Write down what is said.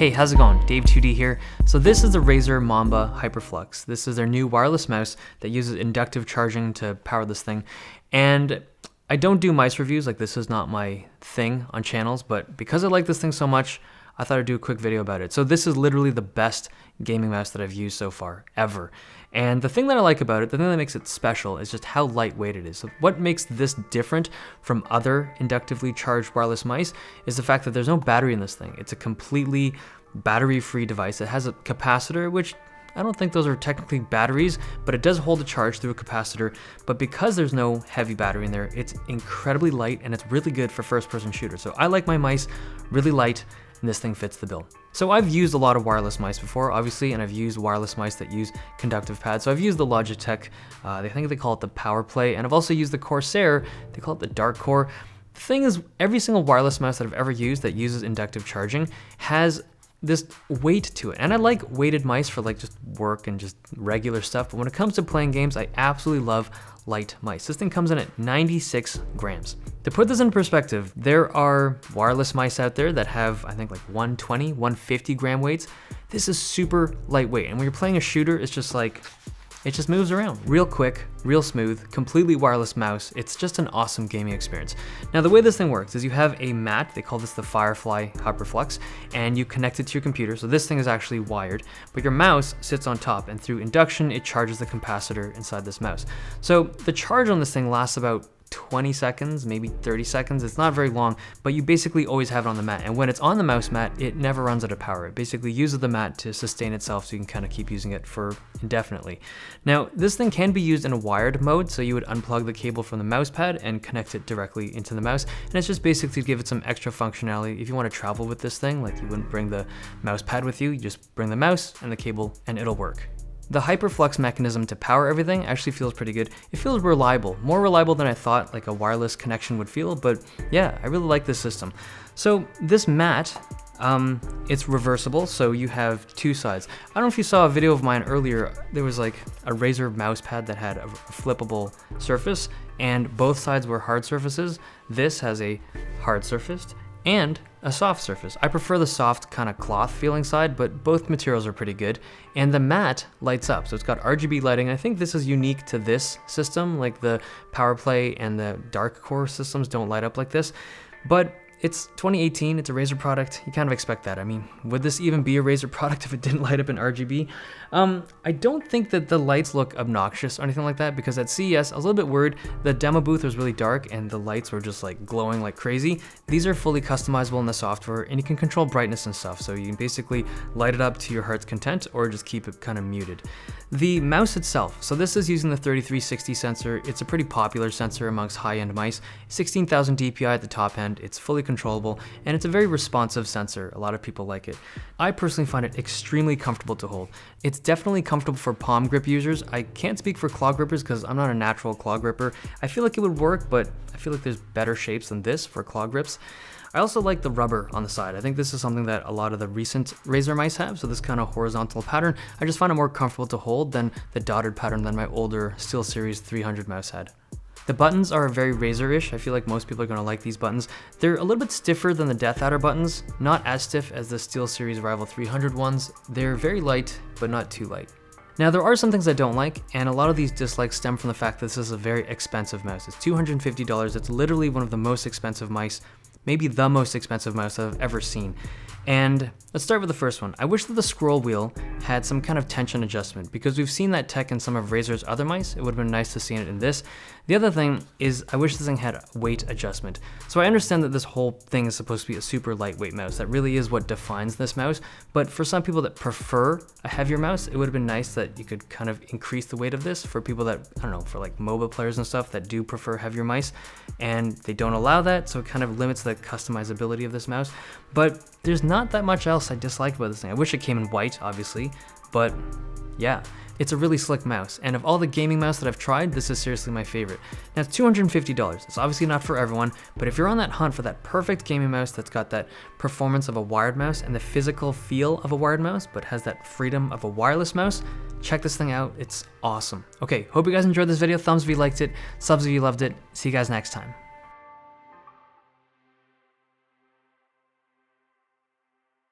Hey, how's it going? Dave2D here. So this is the Razer Mamba HyperFlux. This is their new wireless mouse that uses inductive charging to power this thing. And I don't do mice reviews, like this is not my thing on channels, but because I like this thing so much, I thought I'd do a quick video about it. So this is literally the best gaming mouse that I've used so far, ever. And the thing that I like about it, the thing that makes it special is just how lightweight it is. So what makes this different from other inductively charged wireless mice is the fact that there's no battery in this thing. It's a completely battery-free device. It has a capacitor, which I don't think those are technically batteries, but it does hold a charge through a capacitor. But because there's no heavy battery in there, it's incredibly light and it's really good for first-person shooters. So I like my mice really light, and this thing fits the bill. So I've used a lot of wireless mice before, obviously, and I've used wireless mice that use conductive pads. So I've used the Logitech, I think they call it the PowerPlay, and I've also used the Corsair, they call it the Dark Core. The thing is, every single wireless mouse that I've ever used that uses inductive charging has this weight to it. And I like weighted mice for like just work and just regular stuff, but when it comes to playing games, I absolutely love light mice. This thing comes in at 96 grams. To put this in perspective, there are wireless mice out there that have, I think, like 120, 150 gram weights. This is super lightweight. And when you're playing a shooter, it's just like, it just moves around real quick, real smooth, completely wireless mouse. It's just an awesome gaming experience. Now, the way this thing works is you have a mat, they call this the Firefly HyperFlux, and you connect it to your computer. So this thing is actually wired, but your mouse sits on top, and through induction, it charges the capacitor inside this mouse. So the charge on this thing lasts about 20 seconds, maybe 30 seconds. It's not very long, but you basically always have it on the mat. And when it's on the mouse mat, it never runs out of power. It basically uses the mat to sustain itself so you can kind of keep using it for indefinitely. Now, this thing can be used in a wired mode, so you would unplug the cable from the mouse pad and connect it directly into the mouse. And it's just basically to give it some extra functionality. If you want to travel with this thing, like you wouldn't bring the mouse pad with you, you just bring the mouse and the cable and it'll work. The HyperFlux mechanism to power everything actually feels pretty good. It feels reliable, more reliable than I thought like a wireless connection would feel, but yeah, I really like this system. So this mat, it's reversible, so you have two sides. I don't know if you saw a video of mine earlier, there was like a Razer mouse pad that had a flippable surface, and both sides were hard surfaces. This has a hard surface and a soft surface. I prefer the soft kind of cloth feeling side, but both materials are pretty good. And the mat lights up, so it's got RGB lighting. I think this is unique to this system, like the PowerPlay and the Dark Core systems don't light up like this. But it's 2018, it's a Razer product, you kind of expect that. I mean, would this even be a Razer product if it didn't light up in RGB? I don't think that the lights look obnoxious or anything like that, because at CES, I was a little bit worried. The demo booth was really dark and the lights were just like glowing like crazy. These are fully customizable in the software and you can control brightness and stuff, so you can basically light it up to your heart's content or just keep it kind of muted. The mouse itself, so this is using the 3360 sensor. It's a pretty popular sensor amongst high-end mice. 16,000 DPI at the top end, it's fully controllable, and it's a very responsive sensor. A lot of people like it. I personally find it extremely comfortable to hold. It's definitely comfortable for palm grip users. I can't speak for claw grippers because I'm not a natural claw gripper. I feel like it would work, but I feel like there's better shapes than this for claw grips. I also like the rubber on the side. I think this is something that a lot of the recent Razer mice have, so this kind of horizontal pattern. I just find it more comfortable to hold than the dotted pattern that my older SteelSeries 300 mouse had. The buttons are very Razer-ish. I feel like most people are gonna like these buttons. They're a little bit stiffer than the Death Adder buttons, not as stiff as the SteelSeries Rival 300 ones. They're very light, but not too light. Now, there are some things I don't like, and a lot of these dislikes stem from the fact that this is a very expensive mouse. It's $250. It's literally one of the most expensive mice, maybe the most expensive mouse I've ever seen. And let's start with the first one. I wish that the scroll wheel had some kind of tension adjustment, because we've seen that tech in some of Razer's other mice. It would have been nice to see it in this. The other thing is I wish this thing had weight adjustment. So I understand that this whole thing is supposed to be a super lightweight mouse. That really is what defines this mouse. But for some people that prefer a heavier mouse, it would have been nice that you could kind of increase the weight of this for people that, I don't know, for like MOBA players and stuff that do prefer heavier mice, and they don't allow that, so it kind of limits the customizability of this mouse. But there's not that much else I dislike about this thing. I wish it came in white, obviously, but yeah, it's a really slick mouse. And of all the gaming mouse that I've tried, this is seriously my favorite. Now, it's $250. It's obviously not for everyone, but if you're on that hunt for that perfect gaming mouse that's got that performance of a wired mouse and the physical feel of a wired mouse, but has that freedom of a wireless mouse, check this thing out. It's awesome. Okay, hope you guys enjoyed this video. Thumbs if you liked it, subs if you loved it. See you guys next time.